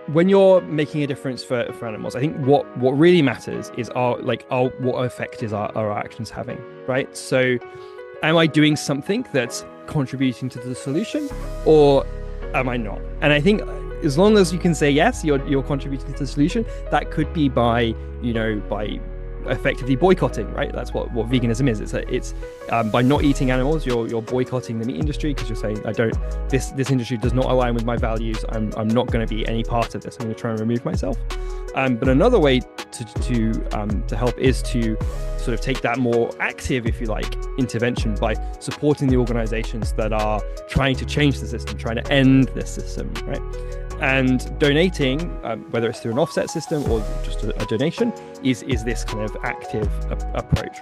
when you're making a difference for animals, I think what really matters is what effect is our actions having, right? So am I doing something that's contributing to the solution, or am I not? And I think as long as you can say yes, you're contributing to the solution, that could be by effectively boycotting, right? That's what veganism is. It's by not eating animals, you're boycotting the meat industry, because you're saying, this industry does not align with my values. I'm not going to be any part of this. I'm going to try and remove myself. But another way to help is to sort of take that more active, if you like, intervention by supporting the organizations that are trying to change the system, trying to end this system, right? And donating, whether it's through an offset system or just a donation, is this kind of active approach.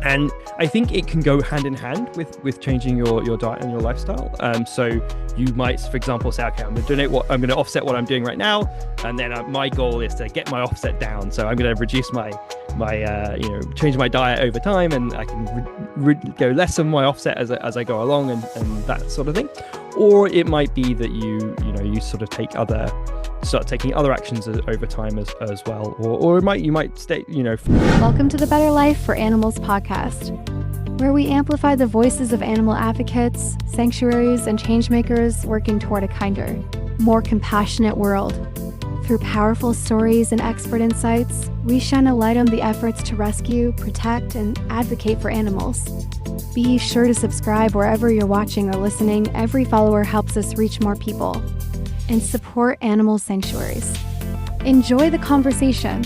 And I think it can go hand in hand with changing your diet and your lifestyle. So you might, for example, say, okay, I'm going to offset what I'm doing right now, and then my goal is to get my offset down. So I'm going to reduce my change my diet over time, and I can go less of my offset as I go along, and that sort of thing. Or it might be that you sort of start taking other actions over time as well, or you might stay. Welcome to the Better Life for Animals podcast, where we amplify the voices of animal advocates, sanctuaries, and changemakers working toward a kinder, more compassionate world. Through powerful stories and expert insights, we shine a light on the efforts to rescue, protect, and advocate for animals. Be sure to subscribe wherever you're watching or listening. Every follower helps us reach more people. And support animal sanctuaries. Enjoy the conversation.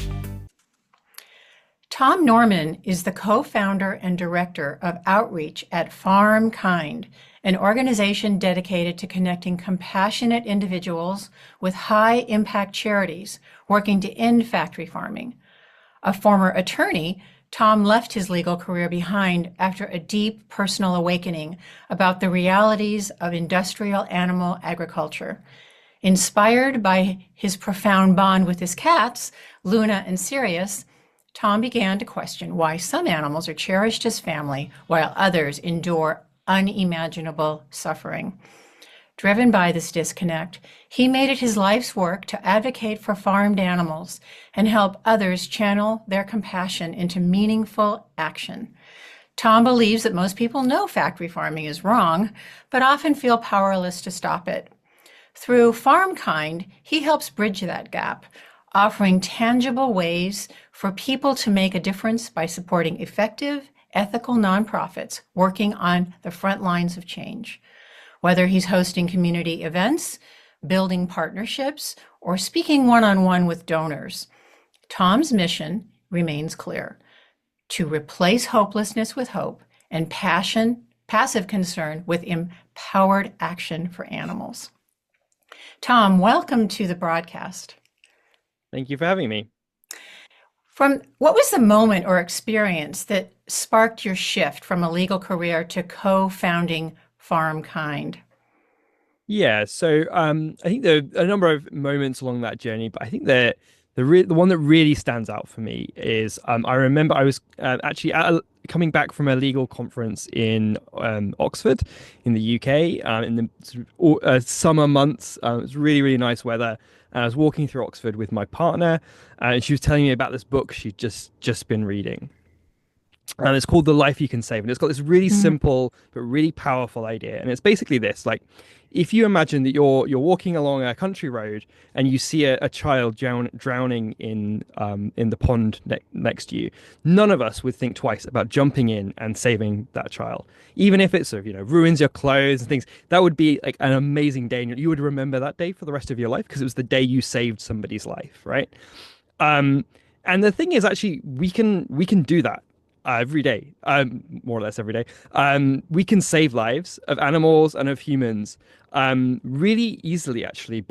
Thom Norman is the co-founder and director of outreach at FarmKind, an organization dedicated to connecting compassionate individuals with high-impact charities working to end factory farming. A former attorney, Thom left his legal career behind after a deep personal awakening about the realities of industrial animal agriculture. Inspired by his profound bond with his cats, Luna and Sirius, Thom began to question why some animals are cherished as family while others endure unimaginable suffering. Driven by this disconnect, he made it his life's work to advocate for farmed animals and help others channel their compassion into meaningful action. Thom believes that most people know factory farming is wrong, but often feel powerless to stop it. Through FarmKind, he helps bridge that gap, offering tangible ways for people to make a difference by supporting effective, ethical nonprofits working on the front lines of change. Whether he's hosting community events, building partnerships, or speaking one-on-one with donors, Thom's mission remains clear: to replace hopelessness with hope and passive concern with empowered action for animals. Thom, welcome to the broadcast. Thank you for having me. What was the moment or experience that sparked your shift from a legal career to co-founding FarmKind? Yeah, so I think there are a number of moments along that journey, but I think the one that really stands out for me is I remember I was actually coming back from a legal conference in Oxford in the UK in the summer months. It was really, really nice weather. And I was walking through Oxford with my partner, and she was telling me about this book she'd just been reading. And it's called The Life You Can Save. And it's got this really simple but really powerful idea. And it's basically this: like, if you imagine that you're walking along a country road and you see a child drowning in the pond next to you, none of us would think twice about jumping in and saving that child, even if it sort of ruins your clothes and things. That would be like an amazing day, and you would remember that day for the rest of your life because it was the day you saved somebody's life, right? And the thing is, actually, we can do that. Every day, more or less every day. We can save lives of animals and of humans really easily, actually,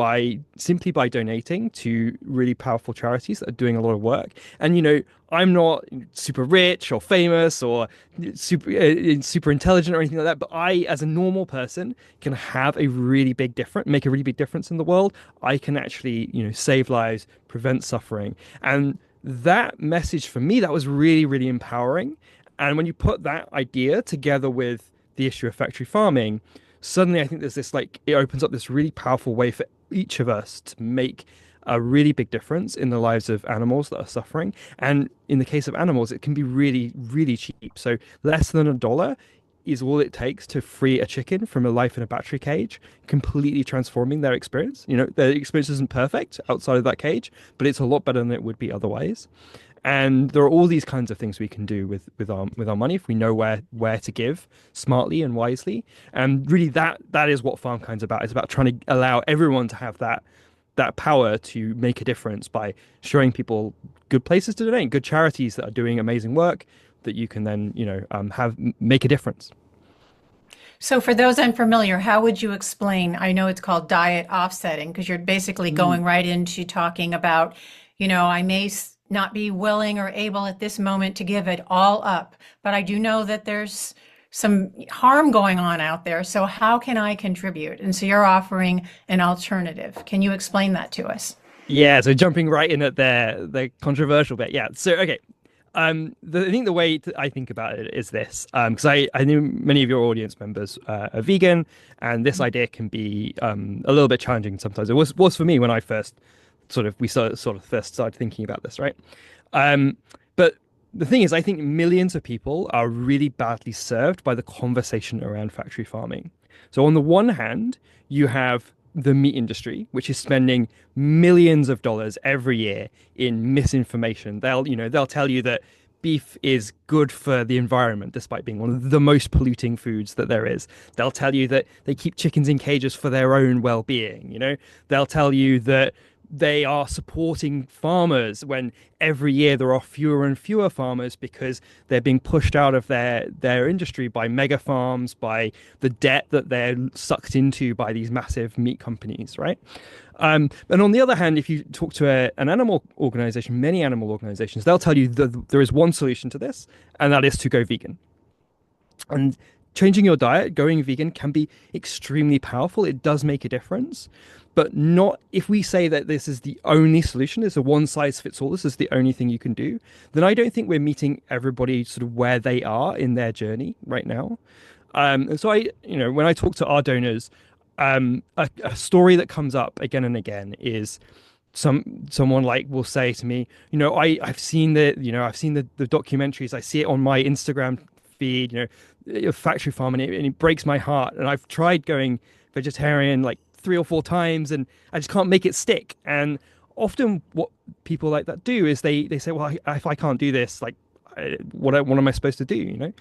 simply by donating to really powerful charities that are doing a lot of work. And, I'm not super rich or famous or super intelligent or anything like that, but I, as a normal person, can have a really big difference, make a really big difference in the world. I can actually, save lives, prevent suffering. And that message, for me, that was really, really empowering. And when you put that idea together with the issue of factory farming, suddenly I think there's this like it opens up this really powerful way for each of us to make a really big difference in the lives of animals that are suffering. And in the case of animals, it can be really, really cheap. So less than $1 is all it takes to free a chicken from a life in a battery cage, completely transforming their experience. You know, their experience isn't perfect outside of that cage, but it's a lot better than it would be otherwise. And there are all these kinds of things we can do with our money if we know where to give smartly and wisely. And really, that is what FarmKind's about. It's about trying to allow everyone to have that power to make a difference by showing people good places to donate, good charities that are doing amazing work that you can then have make a difference. So, for those unfamiliar, how would you explain? I know it's called diet offsetting because you're basically Mm. going right into talking about, I may not be willing or able at this moment to give it all up, but I do know that there's some harm going on out there. So, how can I contribute? And so, you're offering an alternative. Can you explain that to us? Yeah, so jumping right in at the controversial bit. Yeah. So okay. I think the way I think about it is this, because I know many of your audience members are vegan, and this idea can be a little bit challenging sometimes. It was for me when I first sort of first started thinking about this, right? But the thing is, I think millions of people are really badly served by the conversation around factory farming. So on the one hand, you have the meat industry, which is spending millions of dollars every year in misinformation. They'll tell you that beef is good for the environment, despite being one of the most polluting foods that there is. They'll tell you that they keep chickens in cages for their own well-being. They'll tell you that they are supporting farmers when every year there are fewer and fewer farmers because they're being pushed out of their industry by mega farms, by the debt that they're sucked into by these massive meat companies, right? And on the other hand, if you talk to an animal organization, many animal organizations, they'll tell you that there is one solution to this, and that is to go vegan. And changing your diet, going vegan can be extremely powerful. It does make a difference, but not if we say that this is the only solution, it's a one size fits all, this is the only thing you can do, then I don't think we're meeting everybody sort of where they are in their journey right now. And so when I talk to our donors, a story that comes up again and again is someone like will say to me, I've seen the documentaries, I see it on my Instagram feed, factory farm, and it breaks my heart. And I've tried going vegetarian like 3 or 4 times, and I just can't make it stick. And often, what people like that do is they say, well, if I can't do this, like, what am I supposed to do?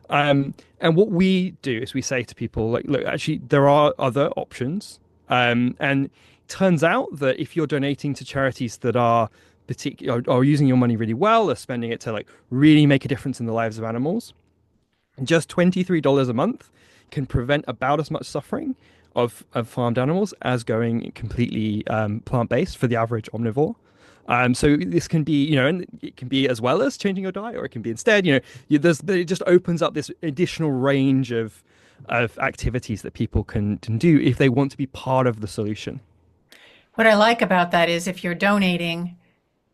And what we do is we say to people, like, look, actually, there are other options. And it turns out that if you're donating to charities that are are using your money really well, are spending it to like really make a difference in the lives of animals, just $23 a month can prevent about as much suffering of farmed animals as going completely plant-based for the average omnivore. So this can be, and it can be as well as changing your diet, or it can be instead, it just opens up this additional range of activities that people can do if they want to be part of the solution. What I like about that is if you're donating,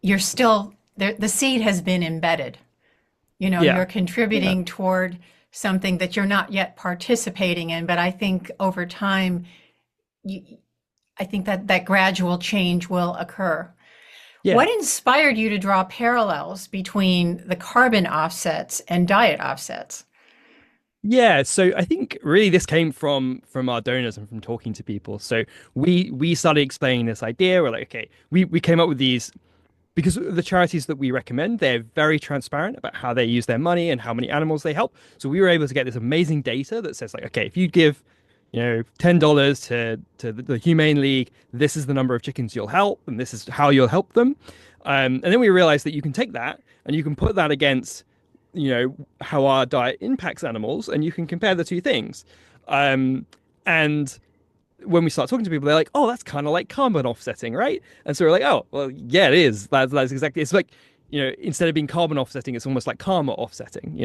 you're still there, the seed has been embedded. Yeah. You're Yeah. contributing toward something that you're not yet participating in, but I think over time, you, I think that that gradual change will occur. Yeah. What inspired you to draw parallels between the carbon offsets and diet offsets? Yeah, so I think really this came from our donors and from talking to people. So we started explaining this idea. We're like, okay, we came up with these because the charities that we recommend, they're very transparent about how they use their money and how many animals they help. So we were able to get this amazing data that says like, okay, if you give, $10 to the Humane League, this is the number of chickens you'll help, and this is how you'll help them. And then we realized that you can take that and you can put that against, how our diet impacts animals, and you can compare the two things. And when we start talking to people, they're like, "Oh, that's kind of like carbon offsetting, right?" And so we're like, "Oh, well, yeah, it is. That's exactly. It's like, instead of being carbon offsetting, it's almost like karma offsetting.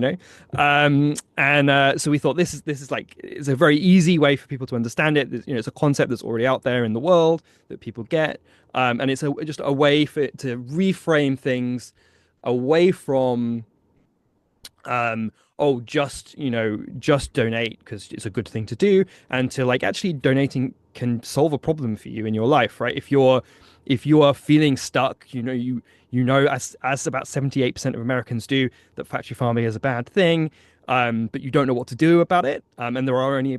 And so we thought this is like it's a very easy way for people to understand it. It's a concept that's already out there in the world that people get, and it's just a way for it to reframe things away from oh, just donate because it's a good thing to do, and to like actually donating can solve a problem for you in your life, right? If you are feeling stuck, as about 78% of Americans do, that factory farming is a bad thing, but you don't know what to do about it, and there are only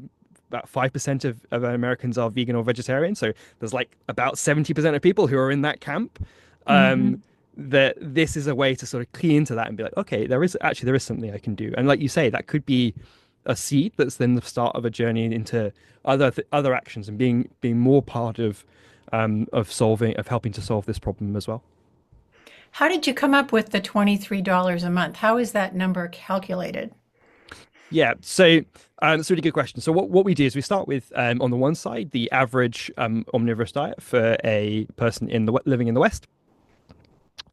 about 5% of Americans are vegan or vegetarian, so there's like about 70% of people who are in that camp. Mm-hmm. That this is a way to sort of key into that and be like, okay, there is something I can do, and like you say, that could be a seed that's then the start of a journey into other actions and being more part of helping to solve this problem as well. How did you come up with the $23 a month? How is that number calculated? Yeah, so that's a really good question. So what we do is we start with on the one side the average omnivorous diet for a person living in the West.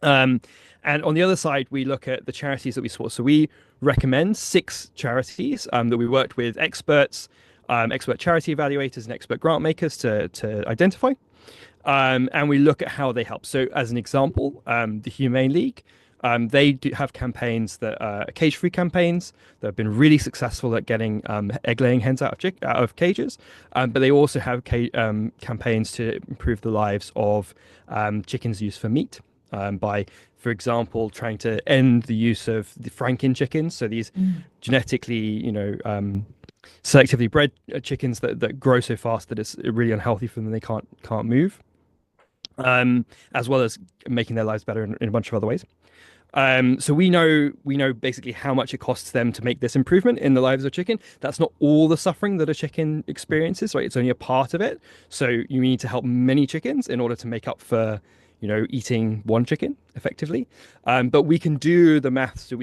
And on the other side, we look at the charities that we support. So we recommend 6 charities that we worked with experts, expert charity evaluators, and expert grant makers to identify. And we look at how they help. So as an example, the Humane League, they do have campaigns that are cage-free campaigns that have been really successful at getting egg-laying hens out of cages. But they also have campaigns to improve the lives of chickens used for meat. By, for example, trying to end the use of the FarmKind chickens. So these genetically, selectively bred chickens that grow so fast that it's really unhealthy for them. They can't move, as well as making their lives better in a bunch of other ways. So we know basically how much it costs them to make this improvement in the lives of chicken. That's not all the suffering that a chicken experiences, right? It's only a part of it. So you need to help many chickens in order to make up for eating one chicken effectively. But we can do the maths so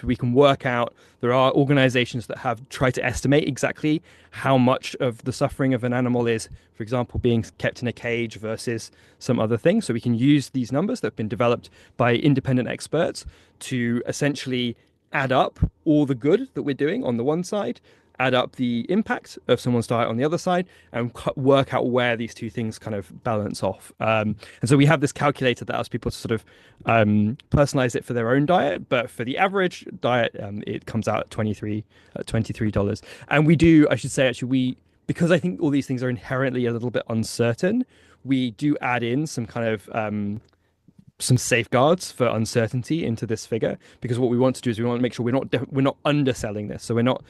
we can work out. There are organizations that have tried to estimate exactly how much of the suffering of an animal is, for example, being kept in a cage versus some other thing. So we can use these numbers that have been developed by independent experts to essentially add up all the good that we're doing on the one side, add up the impact of someone's diet on the other side, and work out where these two things kind of balance off. And so we have this calculator that allows people to sort of personalize it for their own diet, but for the average diet, it comes out at $23. And we do, I should say, actually, because I think all these things are inherently a little bit uncertain, we do add in some kind of some safeguards for uncertainty into this figure, because what we want to do is we want to make sure we're not underselling this, so we're not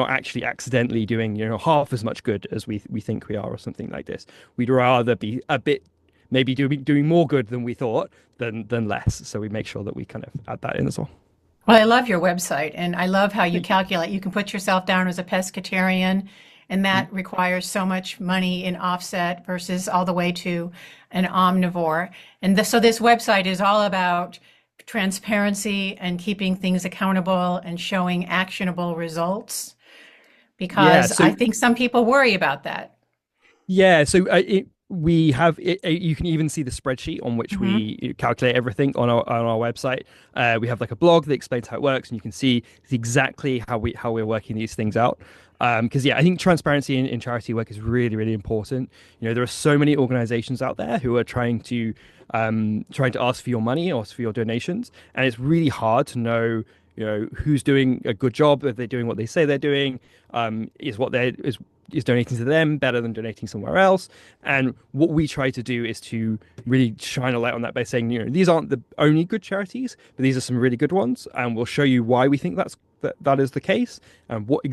actually accidentally doing half as much good as we think we are, or something like this. We'd rather be a bit maybe doing more good than we thought than less, so we make sure that we kind of add that in as well. Well, I love your website, and I love how you calculate. You can put yourself down as a pescatarian, and that requires so much money in offset versus all the way to an omnivore. And so this website is all about transparency and keeping things accountable and showing actionable results, because I think some people worry about that. Yeah, so we have it. You can even see the spreadsheet on which we calculate everything on our website. We have like a blog that explains how it works, and you can see exactly how we're working these things out. Because I think transparency in charity work is really, really important. There are so many organizations out there who are trying to ask for your money or for your donations, and it's really hard to know who's doing a good job, if they're doing what they say they're doing, is donating to them better than donating somewhere else. And what we try to do is to really shine a light on that by saying, these aren't the only good charities, but these are some really good ones, and we'll show you why we think that is the case and what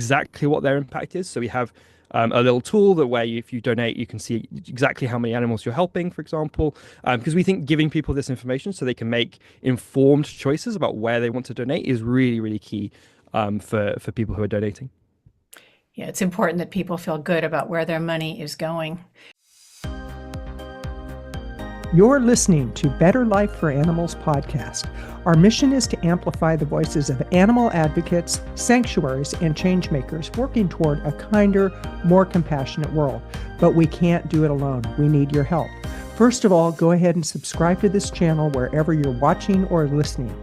their impact is. So we have a little tool where if you donate, you can see exactly how many animals you're helping, for example, because we think giving people this information so they can make informed choices about where they want to donate is really, really key for people who are donating. Yeah, it's important that people feel good about where their money is going. You're listening to Better Life for Animals podcast. Our mission is to amplify the voices of animal advocates, sanctuaries, and changemakers working toward a kinder, more compassionate world. But we can't do it alone. We need your help. First of all, go ahead and subscribe to this channel wherever you're watching or listening.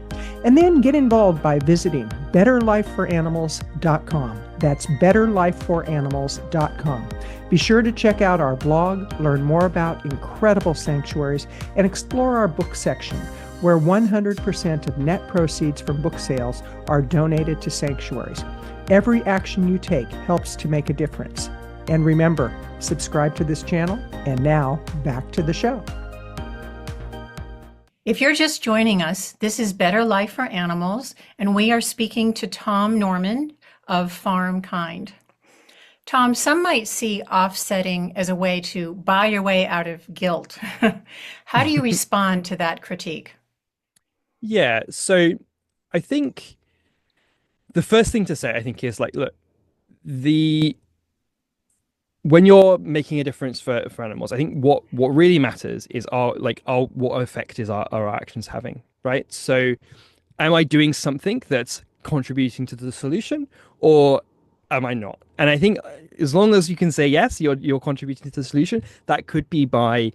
And then get involved by visiting betterlifeforanimals.com. That's betterlifeforanimals.com. Be sure to check out our blog, learn more about incredible sanctuaries, and explore our book section, where 100% of net proceeds from book sales are donated to sanctuaries. Every action you take helps to make a difference. And remember, subscribe to this channel. And now, back to the show. If you're just joining us, this is Better Life for Animals, and we are speaking to Thom Norman of FarmKind. Thom, some might see offsetting as a way to buy your way out of guilt. How do you respond to that critique? Yeah, so I think the first thing to say, I think, is like, look, the when you're making a difference for animals, I think what really matters is our what effect is our actions having, right? So am I doing something that's contributing to the solution, or am I not? And I think as long as you can say yes, you're contributing to the solution, that could be by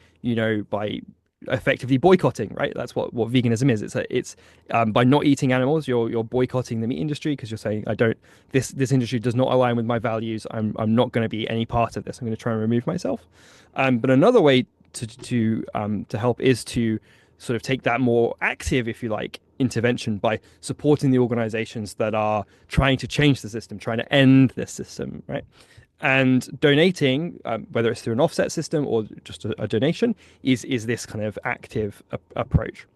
effectively boycotting, right? That's what veganism is. It's by not eating animals, you're boycotting the meat industry because you're saying, I don't this industry does not align with my values. I'm not going to be any part of this. I'm going to try and remove myself. But another way to help is to sort of take that more active, if you like, intervention by supporting the organizations that are trying to change the system, trying to end this system, right? And donating, whether it's through an offset system or just a donation, is this kind of active approach.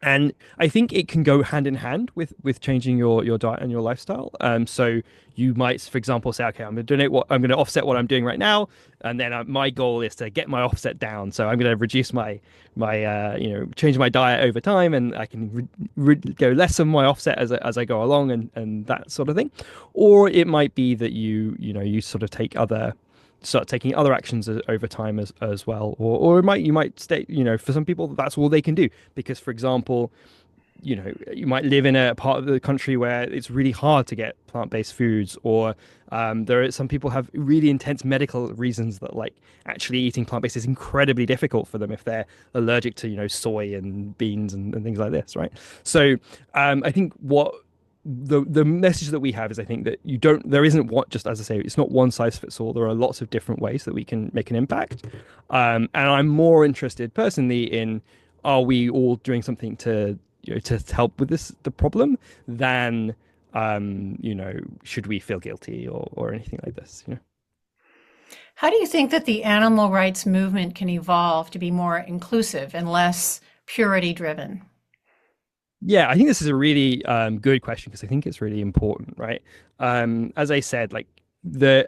And I think it can go hand in hand with changing your diet and your lifestyle. So you might, for example, say, okay, I'm going to offset what I'm doing right now, and then my goal is to get my offset down. So I'm going to reduce my change my diet over time, and I can go less on my offset as I go along, and that sort of thing. Or it might be that you sort of start taking other actions over time as well, or you might stay, for some people that's all they can do, because for example, you might live in a part of the country where it's really hard to get plant-based foods, or some people have really intense medical reasons that like actually eating plant-based is incredibly difficult for them if they're allergic to soy and beans and things like this, right? So I think what the message that we have is, I think that there isn't just as I say, it's not one size fits all. There are lots of different ways that we can make an impact. And I'm more interested personally in, are we all doing something to help with the problem, than should we feel guilty or anything like this. How do you think that the animal rights movement can evolve to be more inclusive and less purity driven? Yeah, I think this is a really good question, because I think it's really important, right? As I said, like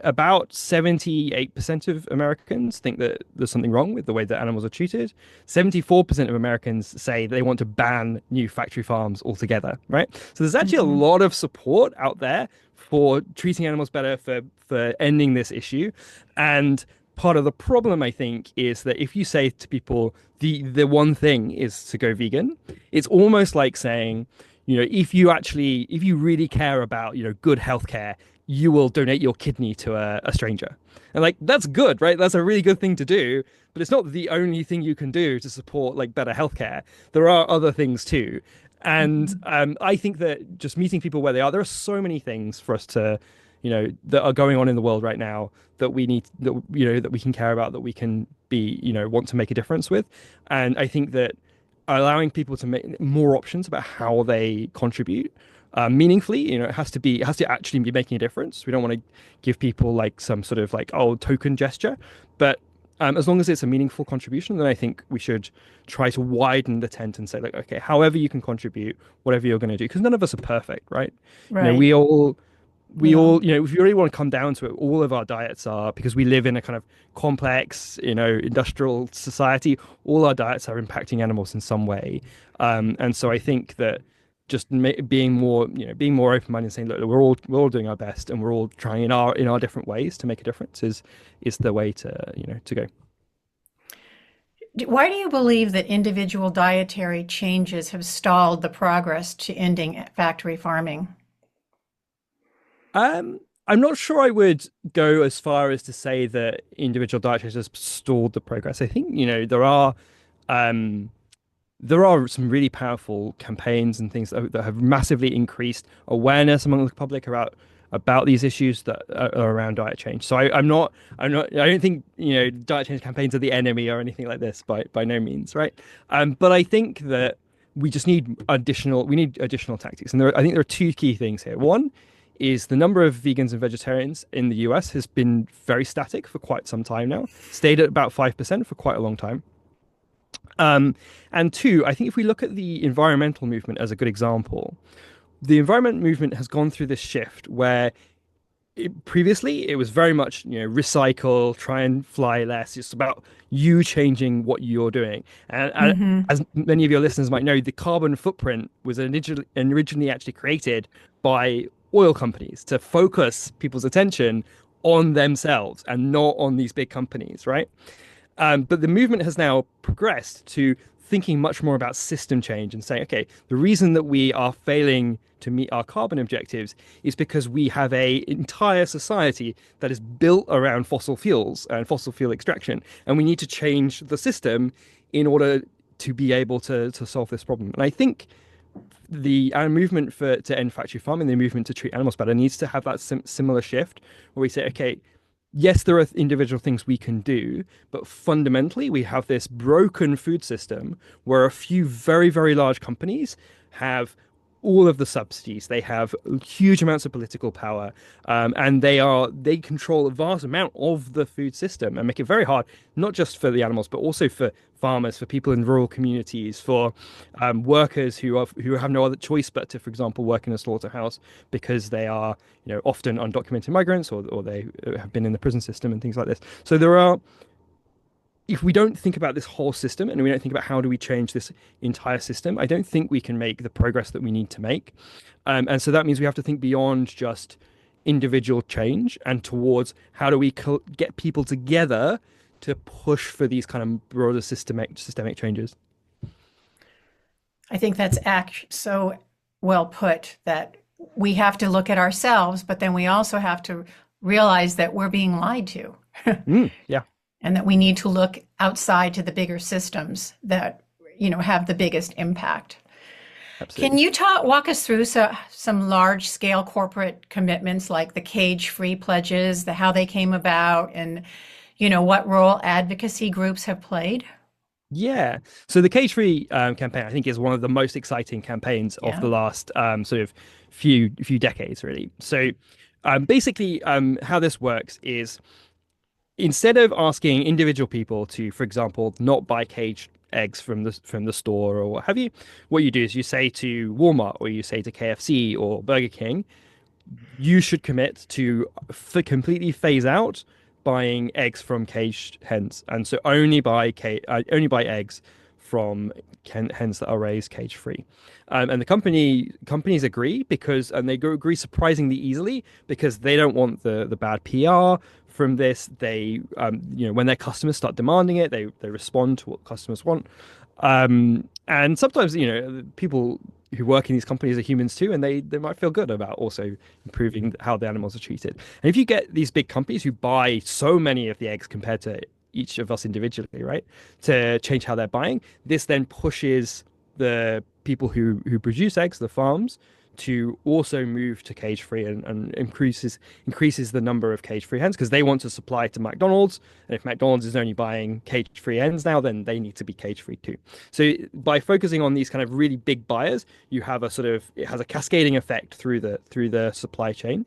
about 78% of Americans think that there's something wrong with the way that animals are treated. 74% of Americans say they want to ban new factory farms altogether, right? So there's actually a lot of support out there for treating animals better, for ending this issue. And part of the problem, I think, is that if you say to people the one thing is to go vegan, it's almost like saying, if you really care about good healthcare, you will donate your kidney to a stranger. And like, that's good, right? That's a really good thing to do, but it's not the only thing you can do to support like better healthcare. There are other things too. And I think that just meeting people where they are, there are so many things for us to that are going on in the world right now that we need, that we can care about, that we can be, want to make a difference with. And I think that allowing people to make more options about how they contribute meaningfully, it has to actually be making a difference. We don't want to give people like some sort of like, token gesture, but as long as it's a meaningful contribution, then I think we should try to widen the tent and say, like, okay, however you can contribute, whatever you're going to do, because none of us are perfect, right? Right. We all, if you really want to come down to it, all of our diets are, because we live in a kind of complex, industrial society, all our diets are impacting animals in some way. And so I think that just being more open-minded and saying, look, we're all doing our best, and we're all trying in our different ways to make a difference is the way to go. Why do you believe that individual dietary changes have stalled the progress to ending factory farming? I'm not sure I would go as far as to say that individual diet changes have stalled the progress. I think, there are some really powerful campaigns and things that have massively increased awareness among the public about these issues that are around diet change. So I don't think, diet change campaigns are the enemy or anything like this, by no means, right? But I think that we just need additional tactics. And I think there are two key things here. One is the number of vegans and vegetarians in the US has been very static for quite some time now, stayed at about 5% for quite a long time. And two, I think if we look at the environmental movement as a good example, the environment movement has gone through this shift where previously it was very much, recycle, try and fly less. It's about you changing what you're doing. And Hmm. as many of your listeners might know, the carbon footprint was originally actually created by oil companies to focus people's attention on themselves and not on these big companies, right? But the movement has now progressed to thinking much more about system change and saying, okay, the reason that we are failing to meet our carbon objectives is because we have a entire society that is built around fossil fuels and fossil fuel extraction, and we need to change the system in order to be able to solve this problem. And I think the movement to end factory farming, the movement to treat animals better, needs to have that similar shift where we say, okay, yes, there are individual things we can do, but fundamentally, we have this broken food system where a few very, very large companies have all of the subsidies. They have huge amounts of political power, and they control a vast amount of the food system and make it very hard, not just for the animals, but also for farmers, for people in rural communities, for workers who have no other choice but to, for example, work in a slaughterhouse because they are, often undocumented migrants or they have been in the prison system and things like this. So there are if we don't think about this whole system and we don't think about how do we change this entire system, I don't think we can make the progress that we need to make. And so that means we have to think beyond just individual change and towards how do we get people together to push for these kind of broader systemic changes. I think that's so well put that we have to look at ourselves, but then we also have to realize that we're being lied to. Yeah, And that we need to look outside to the bigger systems that have the biggest impact. Can absolutely. you walk us through some large scale corporate commitments like the cage-free pledges, how they came about, and what role advocacy groups have played? Yeah. So the cage-free campaign, I think, is one of the most exciting campaigns of Yeah. the last sort of few decades, really. So basically, how this works is instead of asking individual people to, for example, not buy caged eggs from the store or what have you, what you do is you say to Walmart or you say to KFC or Burger King, you should commit to completely phase out buying eggs from caged hens, and so only buy eggs from hens that are raised cage free. And the companies agree and they agree surprisingly easily because they don't want the bad PR from this. They when their customers start demanding it, they respond to what customers want. And sometimes, people who work in these companies are humans too, and they might feel good about also improving how the animals are treated. And if you get these big companies who buy so many of the eggs compared to each of us individually, right, to change how they're buying, this then pushes the people who produce eggs, the farms, to also move to cage free and increases the number of cage free hens because they want to supply to McDonald's. And if McDonald's is only buying cage free hens now, then they need to be cage free too. So by focusing on these kind of really big buyers, you have it has a cascading effect through the supply chain.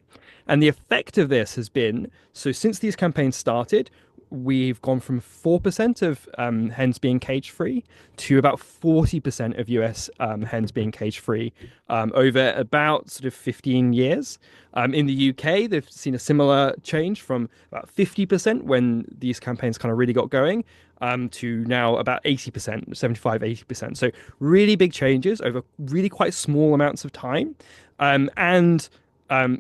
And the effect of this has been, so since these campaigns started, we've gone from 4% of hens being cage free to about 40% of US hens being cage free over about sort of 15 years. In the UK, they've seen a similar change from about 50% when these campaigns kind of really got going to now about 80%, 75, 80%. So really big changes over really quite small amounts of time. And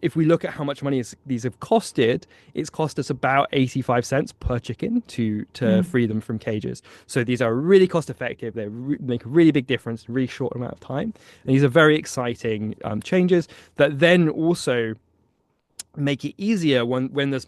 if we look at how much money these have costed, it's cost us about 85 cents per chicken to Mm. free them from cages. So these are really cost effective. They make a really big difference in a really short amount of time. And these are very exciting changes that then also make it easier when there's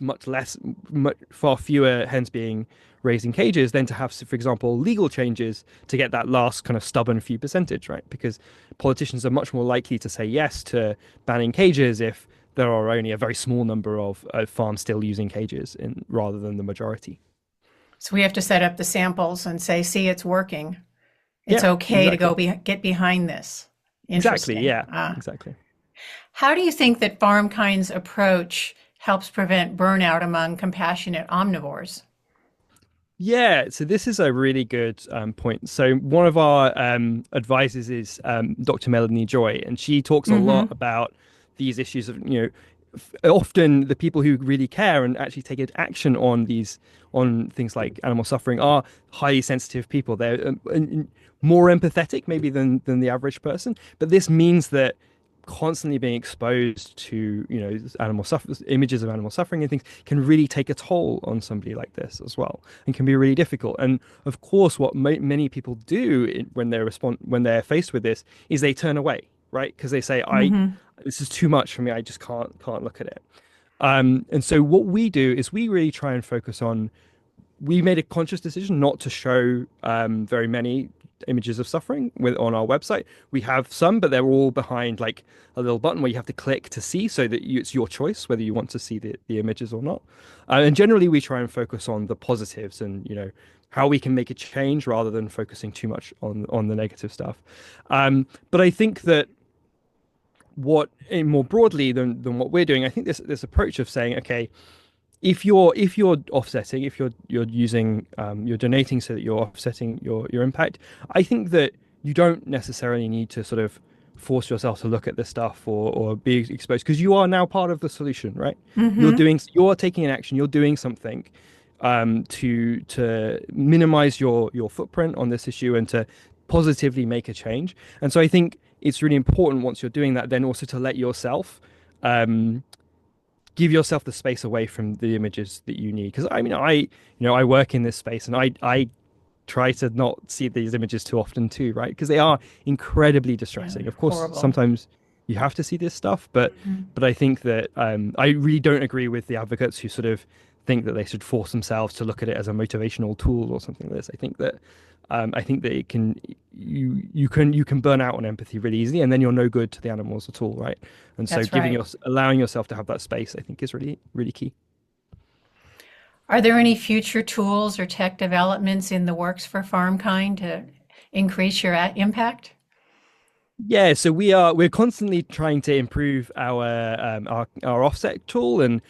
far fewer hens being raised in cages than to have, for example, legal changes to get that last kind of stubborn few percentage, right? Because politicians are much more likely to say yes to banning cages if there are only a very small number of farms still using cages rather than the majority. So we have to set up the samples and say, see, it's working. It's Yeah, okay to exactly. get behind this. Exactly. Interesting. Yeah, exactly. How do you think that FarmKind's approach helps prevent burnout among compassionate omnivores? Yeah, so this is a really good point. So one of our advisors is Dr. Melanie Joy, and she talks a lot Mm-hmm. about these issues of, often the people who really care and actually take action on things like animal suffering are highly sensitive people. They're more empathetic maybe than the average person, but this means that constantly being exposed to animal suffer images of animal suffering and things can really take a toll on somebody like this as well, and can be really difficult. And of course what many people do when they're faced with this is they turn away, right? Because they say, I Mm-hmm. this is too much for me, I just can't look at it. And so what we do is we really try and focus on, we made a conscious decision not to show very many images of suffering on our website. We have some, but they're all behind like a little button where you have to click to see, so that it's your choice whether you want to see the images or not. And generally, we try and focus on the positives and how we can make a change rather than focusing too much on the negative stuff. But I think that more broadly than what we're doing, I think this approach of saying, okay, if you're offsetting, if you're using you're donating so that you're offsetting your impact, I think that you don't necessarily need to sort of force yourself to look at this stuff or be exposed, because you are now part of the solution, right? Mm-hmm. You're taking an action, you're doing something to minimize your footprint on this issue and to positively make a change. And so I think it's really important once you're doing that, then also to let yourself um, give yourself the space away from the images that you need. Because I mean, I work in this space, and I try to not see these images too often too, right? Because they are incredibly Yeah, distressing. they're Of course, horrible. sometimes you have to see this stuff, but Mhm. I think that I really don't agree with the advocates who sort of think that they should force themselves to look at it as a motivational tool or something like this. I think that it can you can burn out on empathy really easily, and then you're no good to the animals at all, right? And so That's right. allowing yourself to have that space, I think, is really really key. Are there any future tools or tech developments in the works for FarmKind to increase your impact? Yeah, so we're constantly trying to improve our offset tool, and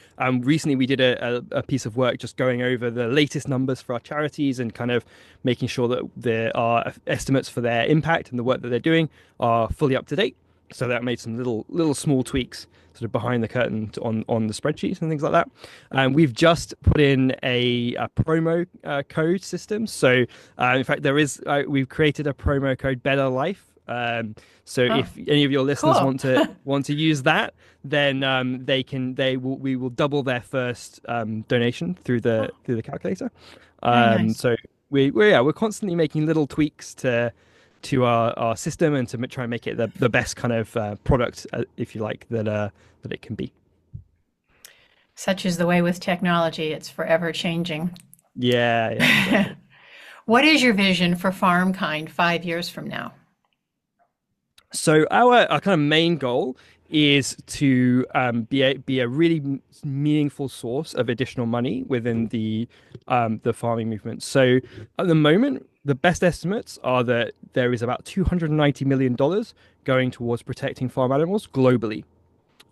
recently we did a piece of work just going over the latest numbers for our charities and kind of making sure that there are estimates for their impact and the work that they're doing are fully up to date. So that made some little small tweaks sort of behind the curtain on the spreadsheets and things like that. We've just put in a promo code system. So in fact, we've created a promo code Better Life. So Oh, if any of your listeners cool. want to use that, then we will double their first donation Oh, through the calculator. very nice. So we're constantly making little tweaks to our system, and to try and make it the best kind of product, if you like, that it can be. Such is the way with technology, it's forever changing. Yeah, exactly. What is your vision for FarmKind 5 years from now? So our kind of main goal is to be a really meaningful source of additional money within the farming movement. So at the moment, the best estimates are that there is about $290 million going towards protecting farm animals globally.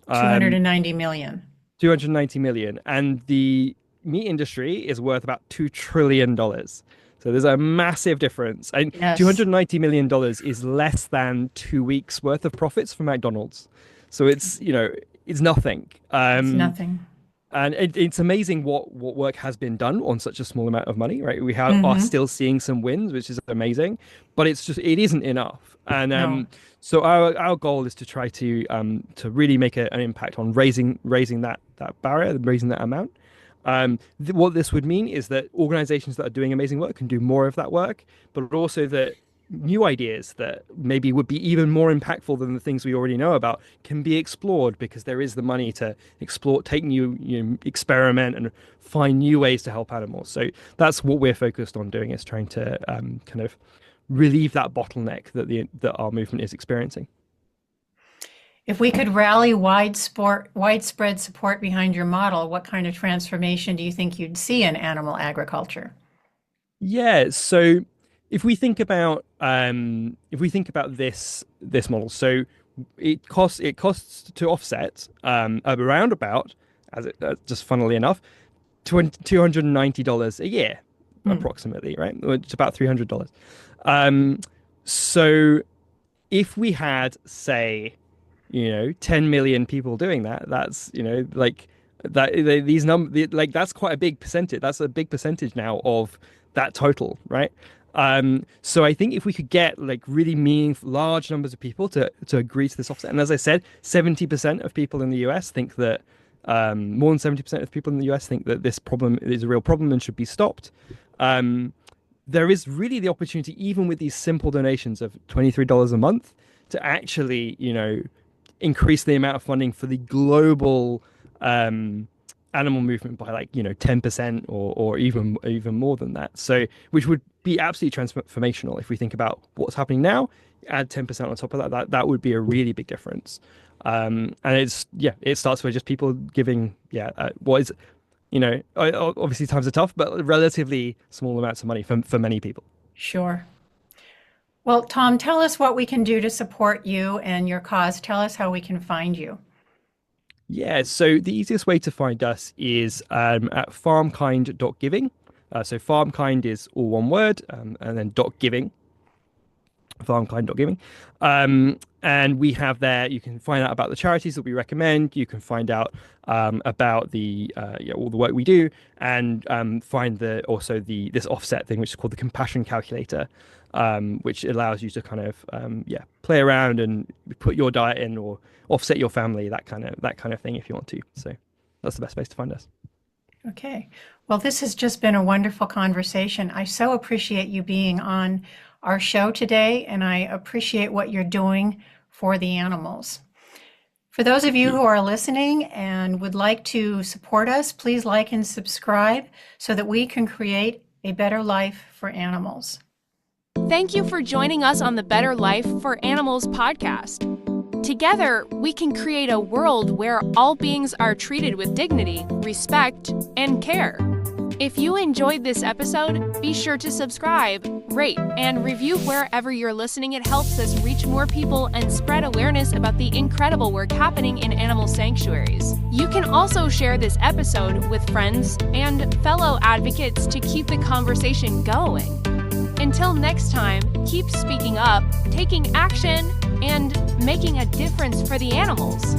Um, 290 million. 290 million, and the meat industry is worth about $2 trillion. So there's a massive difference, and Yes, $290 million is less than 2 weeks worth of profits for McDonald's. So it's nothing. it's nothing. And it's amazing what work has been done on such a small amount of money, right? Are Hmm. still seeing some wins, which is amazing, but it isn't enough. And No. so our goal is to try to really make an impact on raising that barrier, raising that amount. What this would mean is that organizations that are doing amazing work can do more of that work, but also that new ideas that maybe would be even more impactful than the things we already know about can be explored, because there is the money to explore, take experiment and find new ways to help animals. So that's what we're focused on doing, is trying to kind of relieve that bottleneck that our movement is experiencing. If we could rally widespread support behind your model, what kind of transformation do you think you'd see in animal agriculture? Yeah, so if we think about this model, so it costs to offset around about, just funnily enough, $290 a year, approximately, right? It's about $300. So if we had, say, 10 million people doing that, that's, like that, these numbers, like that's quite a big percentage. That's a big percentage now of that total, right? So I think if we could get like really meaningful, large numbers of people to agree to this offset, and as I said, 70% of people in the US think that, more than 70% of people in the US think that this problem is a real problem and should be stopped. There is really the opportunity, even with these simple donations of $23 a month, to actually, increase the amount of funding for the global animal movement by like 10% or even more than that. So which would be absolutely transformational if we think about what's happening now. Add 10% on top of that would be a really big difference. And it starts with just people giving what is, obviously times are tough, but relatively small amounts of money for many people. Sure. Well, Thom, tell us what we can do to support you and your cause. Tell us how we can find you. Yeah, so the easiest way to find us is at FarmKind.Giving. So FarmKind is all one word, and then .giving. FarmKind.Giving. And we have there, you can find out about the charities that we recommend. You can find out about the all the work we do, and find this offset thing, which is called the compassion calculator, which allows you to kind of play around and put your diet in or offset your family, that kind of thing if you want to. So that's the best place to find us. Okay. Well, this has just been a wonderful conversation. I so appreciate you being on our show today, and I appreciate what you're doing for the animals. For those of you who are listening and would like to support us, please like and subscribe so that we can create a better life for animals. Thank you for joining us on the Better Life for Animals podcast. Together, we can create a world where all beings are treated with dignity, respect, and care. If you enjoyed this episode, be sure to subscribe, rate, and review wherever you're listening. It helps us reach more people and spread awareness about the incredible work happening in animal sanctuaries. You can also share this episode with friends and fellow advocates to keep the conversation going. Until next time, keep speaking up, taking action, and making a difference for the animals.